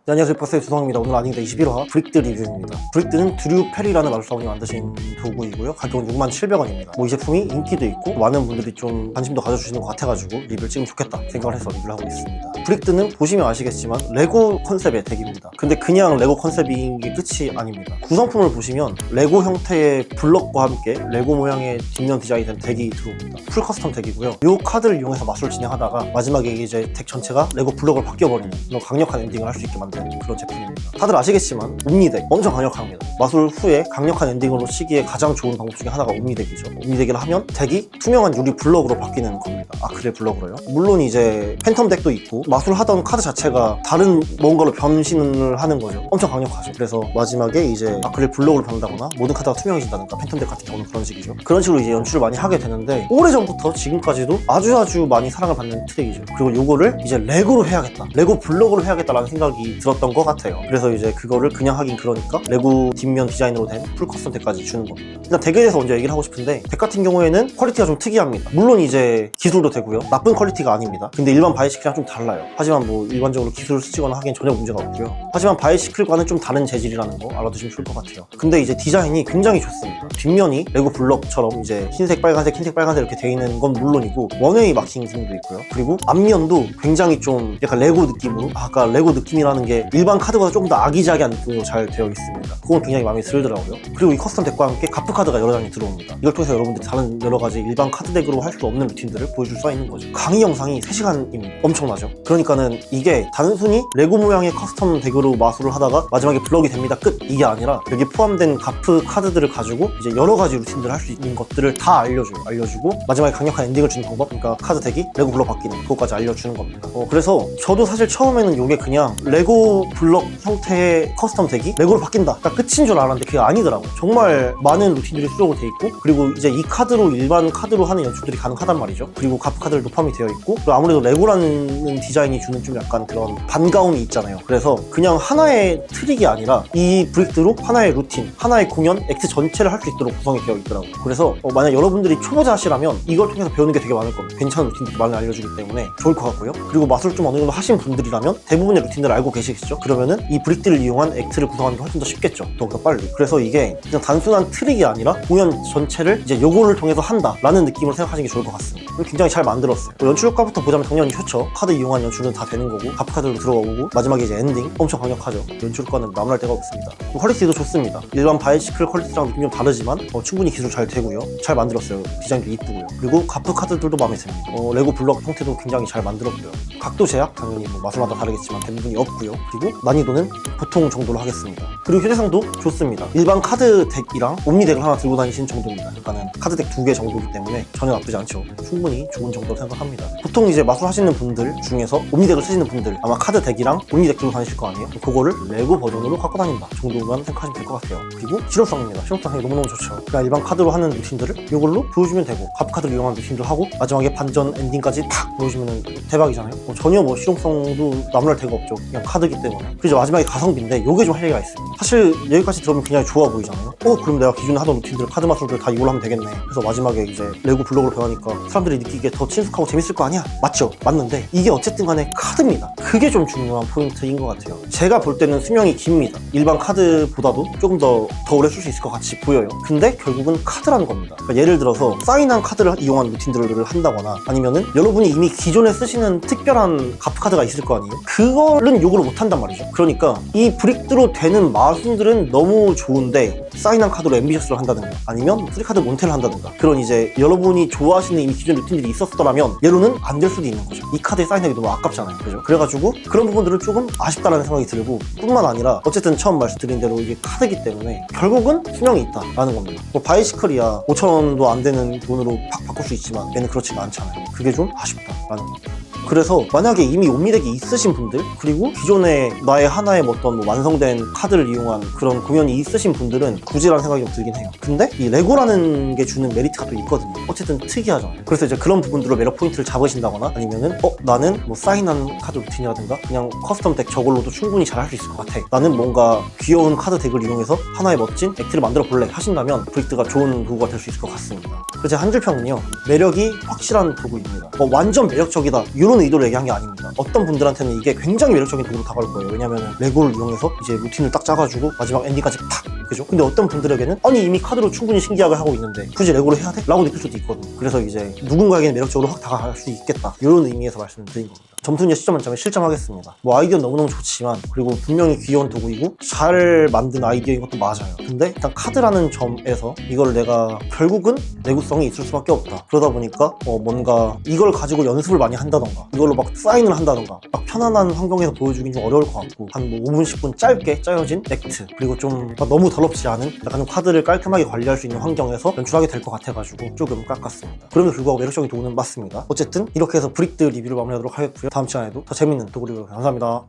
네, 안녕하세요. 박사의 주성입니다. 오늘 아닌데 21화 브릭드 리뷰입니다. 브릭드는 드류 페리라는 마술사분이 만드신 도구이고요. 가격은 67,000원입니다. 이 제품이 인기도 있고 많은 분들이 좀 관심도 가져주시는 것 같아가지고 리뷰를 찍으면 좋겠다 생각을 해서 리뷰를 하고 있습니다. 브릭드는 보시면 아시겠지만 레고 컨셉의 덱입니다. 근데 그냥 레고 컨셉인 게 끝이 아닙니다. 구성품을 보시면 레고 형태의 블럭과 함께 레고 모양의 뒷면 디자인이 된 덱이 들어옵니다. 풀 커스텀 덱이고요. 이 카드를 이용해서 마술을 진행하다가 마지막에 이제 덱 전체가 레고 블럭을 바뀌어버리는 그런 강력한 엔딩을 할 수 있게 만든 그런 제품입니다. 다들 아시겠지만 옴니덱 엄청 강력합니다. 마술 후에 강력한 엔딩으로 치기에 가장 좋은 방법 중에 하나가 옴니덱이죠. 옴니덱을 하면 덱이 투명한 유리 블럭으로 바뀌는 겁니다. 아크릴 블럭으로요. 물론 이제 팬텀 덱도 있고 마술 하던 카드 자체가 다른 뭔가로 변신을 하는 거죠. 엄청 강력하죠. 그래서 마지막에 이제 아크릴 블럭으로 변한다거나 모든 카드가 투명해진다든가 팬텀 덱 같은 경우는 그런 식이죠. 그런 식으로 이제 연출을 많이 하게 되는데 오래전부터 지금까지도 아주 많이 사랑을 받는 트랙이죠. 그리고 요거를 이제 레고로 해야겠다, 레고 블럭으로 해야겠다라는 생각이 들었던 것 같아요. 그래서 이제 그거를 그냥 하긴 그러니까 레고 뒷면 디자인으로 된 풀 커스텀 덱까지 주는 겁니다. 일단 덱에 대해서 먼저 얘기를 하고 싶은데 덱 같은 경우에는 퀄리티가 좀 특이합니다. 물론 이제 기술도 되고요. 나쁜 퀄리티가 아닙니다. 근데 일반 바이시클이랑 좀 달라요. 하지만 일반적으로 기술을 쓰거나 하기엔 전혀 문제가 없고요. 하지만 바이시클과는 좀 다른 재질이라는 거 알아두시면 좋을 것 같아요. 근데 이제 디자인이 굉장히 좋습니다. 뒷면이 레고 블럭처럼 이제 흰색, 빨간색, 흰색, 빨간색 이렇게 돼 있는 건 물론이고 원웨이 마킹 기능도 있고요. 그리고 앞면도 굉장히 좀 약간 레고 느낌으로, 아까 레고 느낌이라는 게 일반 카드보다 조금 더 아기자기한 느낌으로 잘 되어 있습니다. 그건 굉장히 마음에 들더라고요. 그리고 이 커스텀 덱과 함께 가프 카드가 여러 장이 들어옵니다. 이걸 통해서 여러분들이 다른 여러 가지 일반 카드 덱으로 할 수 없는 루틴들을 보여줄 수가 있는 거죠. 강의 영상이 3시간입니다. 엄청나죠? 그러니까는 이게 단순히 레고 모양의 커스텀 덱으로 마술을 하다가 마지막에 블럭이 됩니다. 끝! 이게 아니라 여기 포함된 가프 카드들을 가지고 이제 여러 가지 루틴들을 할 수 있는 것들을 다 알려주고 마지막에 강력한 엔딩을 주는 방법, 그러니까 카드 덱이 레고 블럭 바뀌는 그것까지 알려주는 겁니다. 그래서 저도 사실 처음에는 이게 그냥 레고 블럭 형태의 커스텀 덱이 레고로 바뀐다, 그러니까 끝인 줄 알았는데 그게 아니더라고요. 정말 많은 루틴들이 수록이 돼 있고, 그리고 이제 이 카드로 일반 카드로 하는 연출들이 가능하단 말이죠. 그리고 가프 카드들도 포함이 되어 있고, 그리고 아무래도 레고라는 디자인이 주는 좀 약간 그런 반가움이 있잖아요. 그래서 그냥 하나의 트릭이 아니라 이 브릭드로 하나의 루틴, 하나의 공연, 액트 전체를 할 수 있도록 구성이 되어 있더라고요. 그래서 만약 여러분들이 초보자시라면 이걸 통해서 배우는 게 되게 많을 겁니다. 괜찮은 루틴들이 많이 알려주기 때문에 좋을 것 같고요. 그리고 마술 좀 어느 정도 하신 분들이라면 대부분의 루틴들을 알고 계시겠죠? 그러면은 이 브릭드를 이용한 액트를 구성하는 게 훨씬 더 쉽겠죠. 더욱더 빨리. 그래서 이게 그냥 단순한 트릭이 아니라 공연 전체를 이제 요거를 통해서 한다라는 느낌으로 생각하시는 게 좋을 것 같습니다. 굉장히 잘 만들었어요. 연출 효과부터 보자면 당연히 좋죠. 카드 이용한 연출은 다 되는 거고, 가프 카드도 들어가고, 마지막에 이제 엔딩 엄청 강력하죠. 연출 효과는 나무랄 데가 없습니다. 퀄리티도 좋습니다. 일반 바이시클 퀄리티랑 느낌이 좀 다르지만 충분히 기술 잘 되고요. 잘 만들었어요. 디자인도 이쁘고요. 그리고 가프 카드들도 마음에 듭니다. 레고 블럭 형태도 굉장히 잘 만들었고요. 각도 제약 당연히 마술마다 다르겠지만 대부분이 없고요. 그리고 난이도는 보통 정도로 하겠습니다. 그리고 휴대성도 좋습니다. 일반 카드 덱이랑 옴니 덱을 하나 들고 다니시는 정도입니다. 그러니까는 카드 덱 2개 정도이기 때문에 전혀 나쁘지 않죠. 충분히 좋은 정도로 생각합니다. 보통 이제 마술 하시는 분들 중에서 옴니 덱을 쓰시는 분들 아마 카드 덱이랑 옴니 덱 들고 다니실 거 아니에요? 그거를 레고 버전으로 갖고 다닌다 정도만 생각하시면 될 것 같아요. 그리고 실용성입니다. 실용성이 너무너무 좋죠. 그냥 일반 카드로 하는 루틴들을 이걸로 보여주면 되고, 가프 카드를 이용한 루틴들 하고 마지막에 반전 엔딩까지 탁 보여주면 대박이잖아요. 전혀 실용성도 나무랄 데가 없죠. 그냥 카드기 때문에. 그리고 마지막에 가성비인데 이게 좀 할 얘기가 있습니다. 사실 여기까지 들으면 굉장히 좋아 보이잖아요. 그럼 내가 기존에 하던 루틴들, 카드 마술들 다 이걸로 하면 되겠네. 그래서 마지막에 이제 레고 블럭으로 변하니까 사람들이 느끼기에 더 친숙하고 재밌을 거 아니야? 맞죠? 맞는데 이게 어쨌든 간에 카드입니다. 그게 좀 중요한 포인트인 것 같아요. 제가 볼 때는 수명이 깁니다. 일반 카드보다도 조금 더 오래 쓸 수 있을 것 같이 보여요. 근데 결국은 카드라는 겁니다. 그러니까 예를 들어서 사인한 카드를 이용한 루틴들을 한다거나, 아니면은 여러분이 이미 기존에 쓰시는 특별한 가프 카드가 있을 거 아니에요? 그거는 요구를 못 한단 말이죠. 그러니까 이 브릭드로 되는 마술들은 너무 좋은데 사인한 카드로 앰비셔스를 한다든가, 아니면 3카드 몬테를 한다든가, 그런 이제 여러분이 좋아하시는 이미 기존 루틴들이 있었더라면 얘로는 안 될 수도 있는 거죠. 이 카드에 사인하기 너무 아깝잖아요. 그죠? 그래가지고 그런 부분들은 조금 아쉽다라는 생각이 들고, 뿐만 아니라 어쨌든 처음 말씀드린 대로 이게 카드이기 때문에 결국은 수명이 있다라는 겁니다. 바이시클이야 5,000원도 안 되는 돈으로 팍 바꿀 수 있지만 얘는 그렇지가 않잖아요. 그게 좀 아쉽다라는 겁니다. 그래서 만약에 이미 옴니덱이 있으신 분들, 그리고 기존에 나의 하나의 어떤 완성된 카드를 이용한 그런 공연이 있으신 분들은 굳이라는 생각이 좀 들긴 해요. 근데 이 레고라는 게 주는 메리트가 또 있거든요. 어쨌든 특이하잖아요. 그래서 이제 그런 부분들로 매력 포인트를 잡으신다거나, 아니면은 나는 사인한 카드 루틴이라든가 그냥 커스텀 덱 저걸로도 충분히 잘 할 수 있을 것 같아, 나는 뭔가 귀여운 카드 덱을 이용해서 하나의 멋진 액트를 만들어 볼래 하신다면 브릭드가 좋은 도구가 될 수 있을 것 같습니다. 그래서 한 줄 평은요, 매력이 확실한 도구입니다. 완전 매력적이다 이런 의도로 얘기한 게 아닙니다. 어떤 분들한테는 이게 굉장히 매력적인 도구로 다가올 거예요. 왜냐면 레고를 이용해서 이제 루틴을 딱 짜가지고 마지막 엔딩까지 팍, 그죠? 근데 어떤 분들에게는 아니 이미 카드로 충분히 신기하게 하고 있는데 굳이 레고를 해야 돼? 라고 느낄 수도 있거든요. 그래서 이제 누군가에게는 매력적으로 확 다가갈 수 있겠다 이런 의미에서 말씀을 드린 겁니다. 점수는 10점 만점에 실점하겠습니다. 아이디어는 너무너무 좋지만, 그리고 분명히 귀여운 도구이고 잘 만든 아이디어인 것도 맞아요. 근데 일단 카드라는 점에서 이걸 내가 결국은 내구성이 있을 수밖에 없다. 그러다 보니까 뭔가 이걸 가지고 연습을 많이 한다던가 이걸로 막 사인을 한다던가 막 편안한 환경에서 보여주긴 좀 어려울 것 같고, 한 5분 10분 짧게 짜여진 액트, 그리고 좀 너무 더럽지 않은 약간 좀 카드를 깔끔하게 관리할 수 있는 환경에서 연출하게 될 것 같아가지고 조금 깎았습니다. 그럼에도 불구하고 매력적인 도구는 맞습니다. 어쨌든 이렇게 해서 브릭드 리뷰를 마무리하도록 하겠고요. 다음 시간에도 더 재밌는 도구 리뷰로 감사합니다.